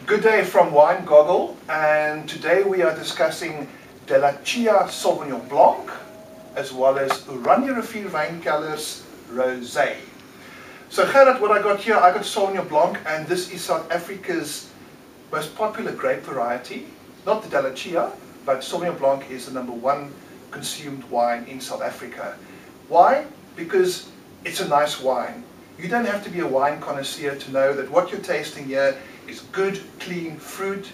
Good day from WineGoggle, and today we are discussing DallaCia Sauvignon Blanc as well as Oranje Rivier WineCellars Rosé. So Gerard, what I got here, I got Sauvignon Blanc, and this is South Africa's most popular grape variety. Not the DallaCia, but Sauvignon Blanc is the #1 consumed wine in South Africa. Why? Because it's a nice wine. You don't have to be a wine connoisseur to know that what you're tasting here is good, clean fruit,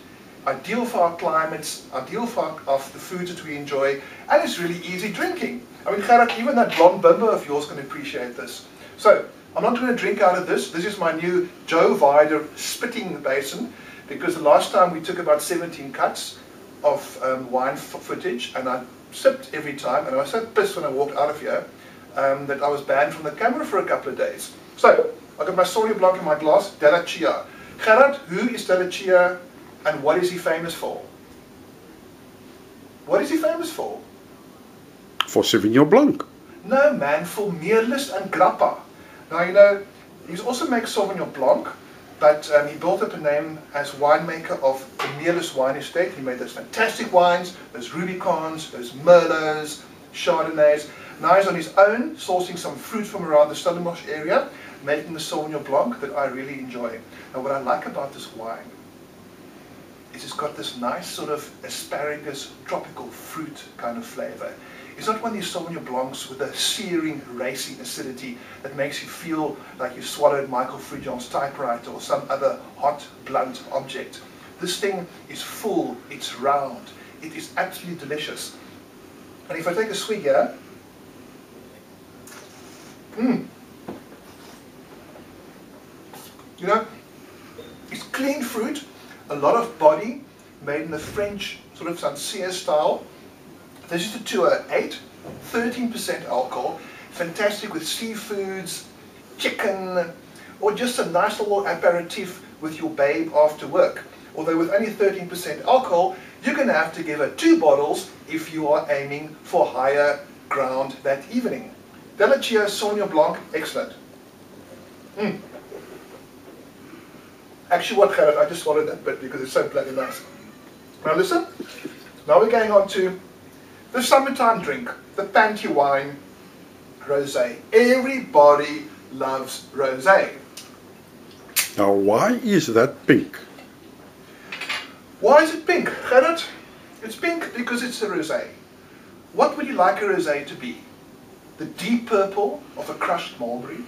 ideal for our climates, ideal for the foods that we enjoy, and it's really easy drinking. I mean, Gerard, even that blonde bimbo of yours can appreciate this. So, I'm not going to drink out of this. This is my new Joe Vider spitting basin, because the last time we took about 17 cuts of wine footage, and I sipped every time, and I was so pissed when I walked out of here that I was banned from the camera for a couple of days. So, I've got my Sauvignon Blanc in my glass, DallaCia. Gerard, who is DallaCia and what is he famous for? What is he famous for? For Sauvignon Blanc. No man, for Meerlust and Grappa. Now you know, he also makes Sauvignon Blanc, but he built up a name as winemaker of the Meerlust wine estate. He made those fantastic wines, those Rubicons, those Merlots, Chardonnays. Now he's on his own, sourcing some fruit from around the Stellenbosch area, making the Sauvignon Blanc that I really enjoy. And what I like about this wine is it's got this nice sort of asparagus, tropical fruit kind of flavor. It's not one of these Sauvignon Blancs with a searing, racing acidity that makes you feel like you swallowed Michael Frujon's typewriter or some other hot, blunt object. This thing is full, it's round, it is absolutely delicious. And if I take a swig here, you know, it's clean fruit, a lot of body, made in the French sort of Sancerre style. This is the 208, 13% alcohol, fantastic with seafoods, chicken, or just a nice little aperitif with your babe after work. Although with only 13% alcohol, you're going to have to give her 2 bottles if you are aiming for higher ground that evening. DallaCia Sauvignon Blanc, excellent. Actually, what, Gerard, I just swallowed that bit because it's so bloody nice. Now listen, now we're going on to the summertime drink, the panty wine, Rosé. Everybody loves Rosé. Now, why is that pink? Why is it pink, Gerard? It's pink because it's a Rosé. What would you like a Rosé to be? The deep purple of a crushed mulberry?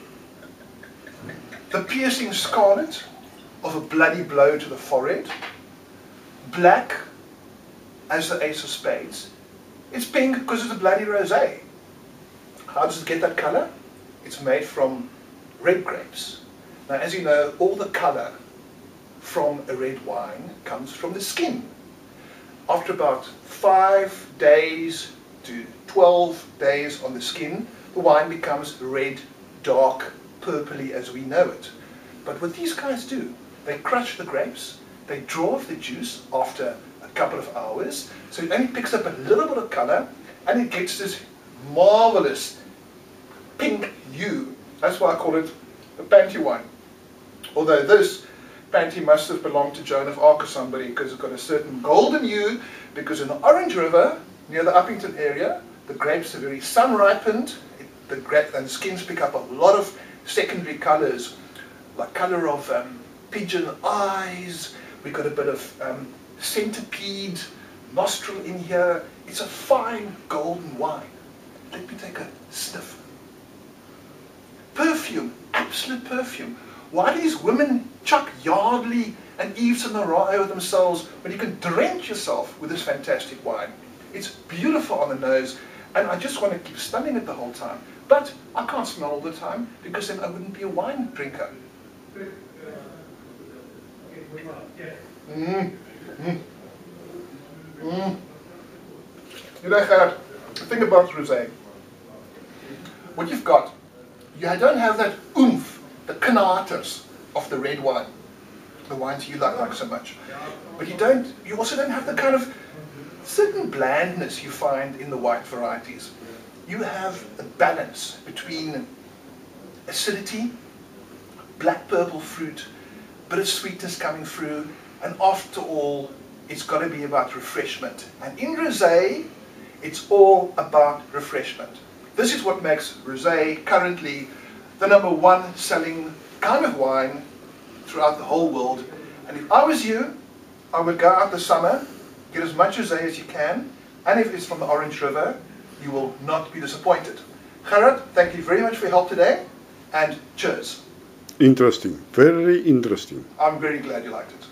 The piercing scarlet of a bloody blow to the forehead? Black as the ace of spades? It's pink because it's a bloody rosé. How does it get that color? It's made from red grapes. Now, as you know, all the color from a red wine comes from the skin. After about 5 days to 12 days on the skin, the wine becomes red, dark, purpley as we know it. But what these guys do, they crush the grapes, they draw off the juice after a couple of hours, so it only picks up a little bit of color, and it gets this marvelous pink hue. That's why I call it a panty wine. Although this panty must have belonged to Joan of Arc or somebody, because it's got a certain golden hue, because in the Orange River, near the Uppington area, the grapes are very sun-ripened, and the skins pick up a lot of secondary colors, like color of pigeon eyes. We've got a bit of centipede nostril in here. It's a fine golden wine. Let me take a sniff. Perfume, absolute perfume. Why do these women chuck Yardley and Yves Saint Laurent over themselves when you can drench yourself with this fantastic wine? It's beautiful on the nose, and I just want to keep smelling it the whole time. But I can't smell all the time, because then I wouldn't be a wine drinker. You know, Gerard, the thing about rosé, what you've got, you don't have that oomph, the knaters of the red wine, the wines you like so much. But you also don't have the kind of certain blandness you find in the white varieties. You have a balance between acidity, black purple fruit, bit of sweetness coming through, and after all, it's got to be about refreshment. And in rosé, it's all about refreshment. This is what makes rosé currently the #1 selling kind of wine throughout the whole world. And if I was you, I would go out this summer, get as much rosé as you can, and if it's from the Orange River, you will not be disappointed. Gerard, thank you very much for your help today, and cheers. Interesting, very interesting. I'm very glad you liked it.